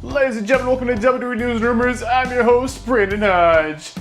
Ladies and gentlemen, welcome to WWE News and Rumors. I'm your host, Brandon Hodge.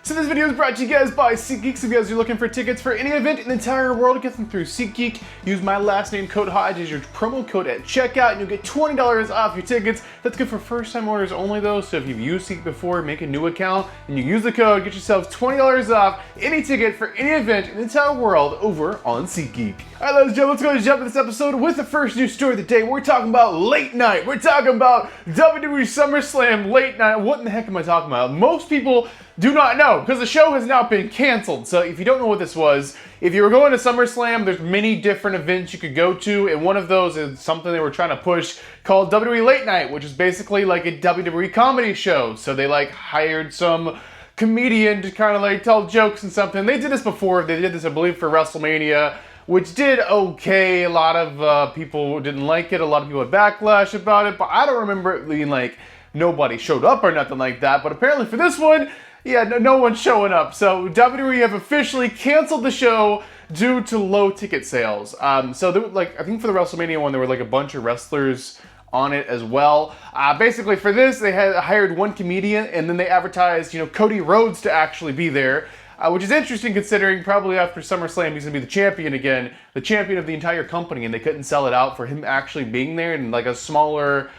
So this video is brought to you guys by SeatGeek. So if you guys are looking for tickets for any event in the entire world, get them through SeatGeek. Use my last name, code Hodge, as your promo code at checkout, and you'll get $20 off your tickets. That's good for first-time orders only, though. So if you've used SeatGeek before, make a new account, and you use the code, get yourselves $20 off any ticket for any event in the entire world over on SeatGeek. All right, ladies and gentlemen, let's go ahead and jump into this episode with the first news story of the day. We're talking about late night. We're talking about WWE SummerSlam late night. What in the heck am I talking about? Most people do not know, because the show has now been canceled. So if you don't know what this was, if you were going to SummerSlam, there's many different events you could go to, and one of those is something they were trying to push called WWE Late Night, which is basically like a WWE comedy show. So they hired some comedian to kind of tell jokes and something. They did this before. They did this, I believe, for WrestleMania, which did okay. A lot of people didn't like it. A lot of people had backlash about it, but I don't remember it being nobody showed up or nothing like that. But apparently for this one, yeah, no one's showing up. So WWE have officially canceled the show due to low ticket sales. So there, I think for the WrestleMania one, there were a bunch of wrestlers on it as well. Basically for this, they had hired one comedian, and then they advertised, Cody Rhodes to actually be there. Which is interesting considering probably after SummerSlam he's going to be the champion again, the champion of the entire company, and they couldn't sell it out for him actually being there in a smaller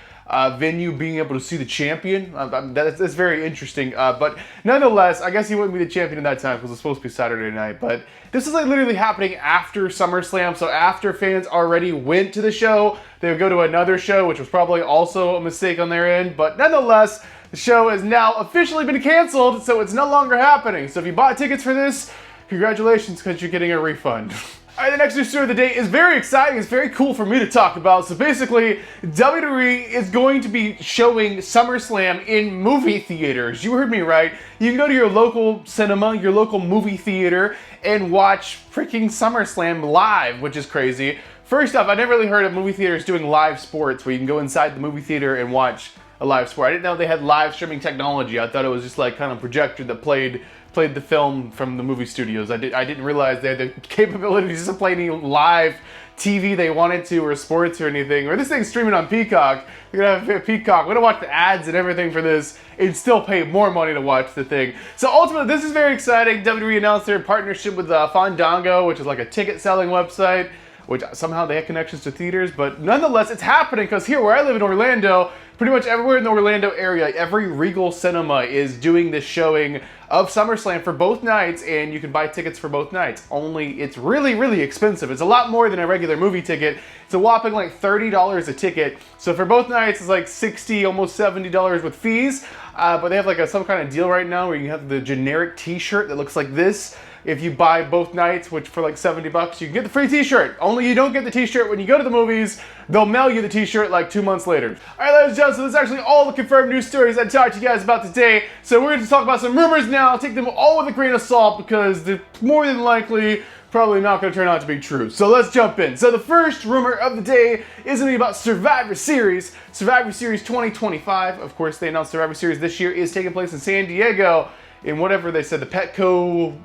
venue being able to see the champion. That's very interesting. But nonetheless, I guess he wouldn't be the champion at that time because it's supposed to be Saturday night. But this is literally happening after SummerSlam. So after fans already went to the show, they would go to another show, which was probably also a mistake on their end. But nonetheless, the show has now officially been canceled, so it's no longer happening. So if you bought tickets for this, congratulations, because you're getting a refund. All right, the next news story of the day is very exciting. It's very cool for me to talk about. So basically, WWE is going to be showing SummerSlam in movie theaters. You heard me right. You can go to your local cinema, your local movie theater, and watch freaking SummerSlam live, which is crazy. First off, I never really heard of movie theaters doing live sports where you can go inside the movie theater and watch a live sport. I didn't know they had live streaming technology. I thought it was just kind of projector that played the film from the movie studios. I didn't realize they had the capabilities to play any live TV they wanted to, or sports or anything. Or this thing's streaming on Peacock. You're gonna have Peacock. We're gonna watch the ads and everything for this and still pay more money to watch the thing. So ultimately, this is very exciting. WWE announced their partnership with Fandango, which is a ticket selling website, which somehow they have connections to theaters, but nonetheless, it's happening because here where I live in Orlando, pretty much everywhere in the Orlando area, every Regal Cinema is doing this showing of SummerSlam for both nights, and you can buy tickets for both nights. Only it's really, really expensive. It's a lot more than a regular movie ticket. It's a whopping $30 a ticket. So for both nights, it's $60, almost $70 with fees. But they have some kind of deal right now where you have the generic t-shirt that looks like this. If you buy both nights, which for $70, you can get the free t-shirt. Only you don't get the t-shirt when you go to the movies. They'll mail you the t-shirt 2 months later. All right, ladies and gentlemen, so this is actually all the confirmed news stories I talked to you guys about today. So we're going to talk about some rumors now. I'll take them all with a grain of salt because they're more than likely probably not going to turn out to be true. So let's jump in. So the first rumor of the day is going to be about Survivor Series. Survivor Series 2025. Of course, they announced Survivor Series this year is taking place in San Diego. In whatever they said, the Petco,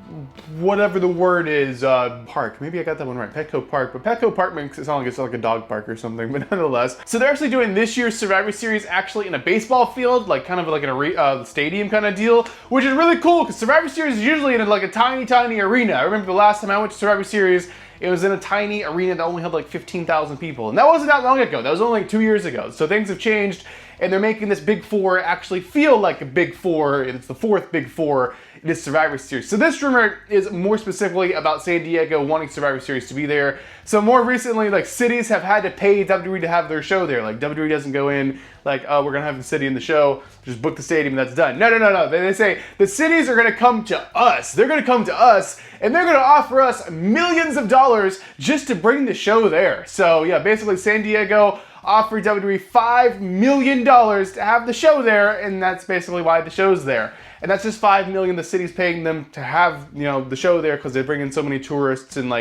whatever the word is, park. Maybe I got that one right, Petco Park. But Petco Park makes it sound like it's a dog park or something, but nonetheless. So they're actually doing this year's Survivor Series actually in a baseball field, kind of in a stadium kind of deal, which is really cool because Survivor Series is usually in a tiny, tiny arena. I remember the last time I went to Survivor Series, it was in a tiny arena that only held 15,000 people. And that wasn't that long ago. That was only 2 years ago. So things have changed, and they're making this Big Four actually feel like a Big Four, and it's the fourth Big Four in this Survivor Series. So this rumor is more specifically about San Diego wanting Survivor Series to be there. So more recently, cities have had to pay WWE to have their show there. WWE doesn't go in oh, we're going to have the city in the show, just book the stadium and that's done. No. They say the cities are going to come to us. They're going to come to us, and they're going to offer us millions of dollars just to bring the show there. So yeah, basically San Diego offered WWE $5 million to have the show there, and that's basically why the show's there. And that's just $5 million the city's paying them to have, the show there because they bring in so many tourists and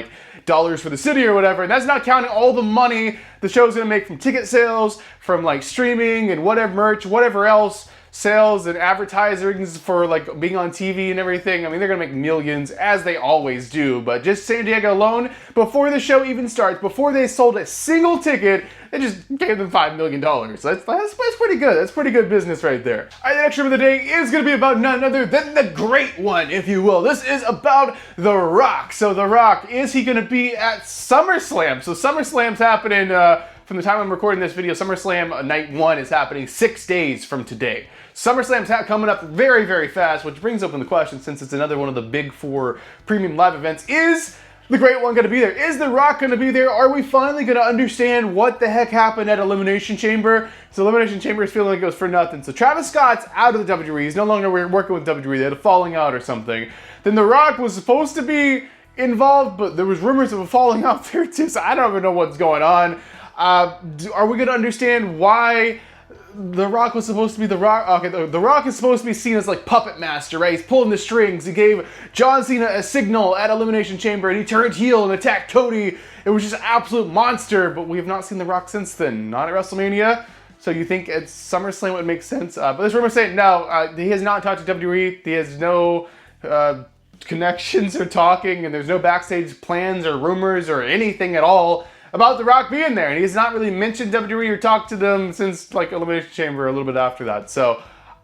dollars for the city or whatever. And that's not counting all the money the show's gonna make from ticket sales, from streaming and whatever merch, whatever else. sales and advertisings for like being on TV and everything. I mean, they're gonna make millions as they always do, but just San Diego alone, before the show even starts, before they sold a single ticket, they just gave them $5 million. That's pretty good. That's pretty good business right there. All right, the next rumor of the day is gonna be about none other than the great one, if you will. This is about The Rock. So The Rock, is he gonna be at SummerSlam? So SummerSlam's happening, from the time I'm recording this video, SummerSlam Night 1 is happening 6 days from today. SummerSlam's coming up very, very fast, which brings open the question, since it's another one of the big 4 premium live events, is the Great One going to be there? Is The Rock going to be there? Are we finally going to understand what the heck happened at Elimination Chamber? So Elimination Chamber is feeling like it was for nothing. So Travis Scott's out of the WWE. He's no longer working with WWE. They had a falling out or something. Then The Rock was supposed to be involved, but there was rumors of a falling out there too, so I don't even know what's going on. Are we going to understand why The Rock was supposed to be The Rock? Okay, the Rock is supposed to be seen as like puppet master, right? He's pulling the strings. He gave John Cena a signal at Elimination Chamber, and he turned heel and attacked Cody. It was just an absolute monster, but we have not seen The Rock since then. Not at WrestleMania. So you think at SummerSlam would make sense? But this rumor saying no, he has not talked to WWE. He has no connections or talking, and there's no backstage plans or rumors or anything at all about The Rock being there, and he's not really mentioned WWE or talked to them since like Elimination Chamber a little bit after that. So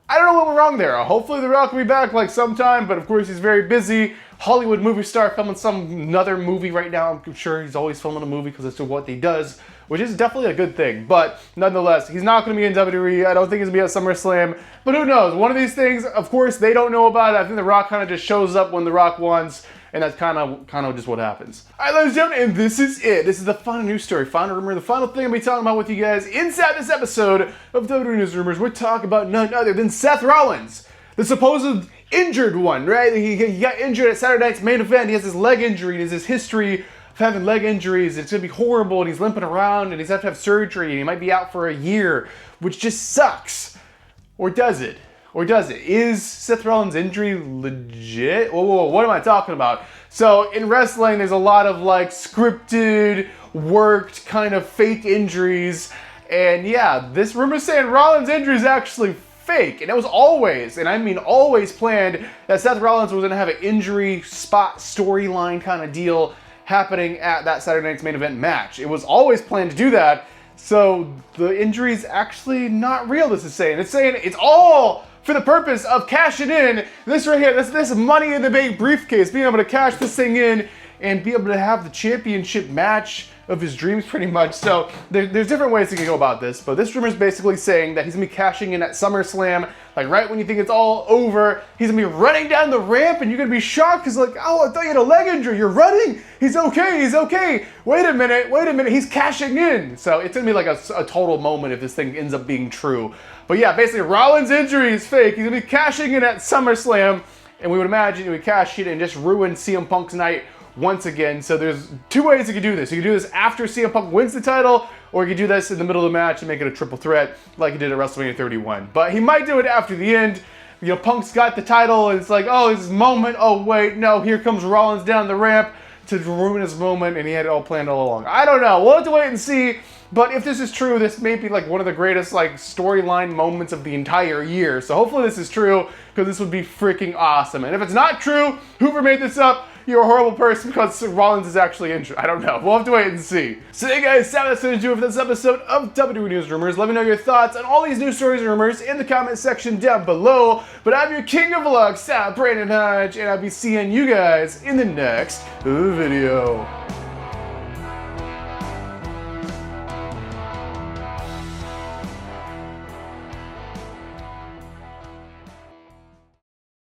I don't know what went wrong there. Hopefully The Rock will be back like sometime, but of course he's very busy. Hollywood movie star filming another movie right now. I'm sure he's always filming a movie because that's what he does, which is definitely a good thing. But nonetheless, he's not going to be in WWE. I don't think he's going to be at SummerSlam, but who knows? One of these things, of course, they don't know about it. I think The Rock kind of just shows up when The Rock wants, and that's kind of just what happens. All right, ladies and gentlemen, and this is it. This is the final news story, final rumor, the final thing I'll be talking about with you guys inside this episode of WWE News Rumors. We're talking about none other than Seth Rollins, the supposed injured one, right? He got injured at Saturday night's main event. He has this leg injury. He has this history of having leg injuries. It's gonna be horrible, and he's limping around, and he's have to have surgery, and he might be out for a year, which just sucks. Or does it? Or does it? Is Seth Rollins' injury legit? Whoa, what am I talking about? So in wrestling, there's a lot of like scripted, worked, kind of fake injuries. And yeah, this rumor saying Rollins' injury is actually fake. And it was always, and I mean always planned, that Seth Rollins was going to have an injury spot storyline kind of deal happening at that Saturday night's main event match. It was always planned to do that. So the injury is actually not real, this is saying. It's saying it's all for the purpose of cashing in this right here, this Money in the Bank briefcase, being able to cash this thing in and be able to have the championship match of his dreams pretty much. So there's different ways you can go about this, but this rumor is basically saying that he's gonna be cashing in at SummerSlam, like right when you think it's all over. He's gonna be running down the ramp and you're gonna be shocked because like, oh, I thought you had a leg injury, you're running, he's okay. Wait a minute, he's cashing in. So it's gonna be like a total moment if this thing ends up being true. But yeah, basically Rollins' injury is fake. He's gonna be cashing in at SummerSlam, and we would imagine he would cash in and just ruin CM Punk's night once again. So there's 2 ways you could do this. You could do this after CM Punk wins the title, or you could do this in the middle of the match and make it a triple threat like he did at WrestleMania 31. But he might do it after the end. You know, Punk's got the title and it's like, oh, this moment, oh wait, no, here comes Rollins down the ramp to ruin his moment, and he had it all planned all along. I don't know, we'll have to wait and see. But if this is true, this may be like one of the greatest like storyline moments of the entire year. So hopefully this is true, because this would be freaking awesome. And if it's not true, whoever made this up, you're a horrible person because Rollins is actually injured. I don't know. We'll have to wait and see. So hey guys, that's going to do it for this episode of WWE News Rumors. Let me know your thoughts on all these news stories and rumors in the comment section down below. But I'm your king of vlogs, Seth Brandon Hodge, and I'll be seeing you guys in the next video.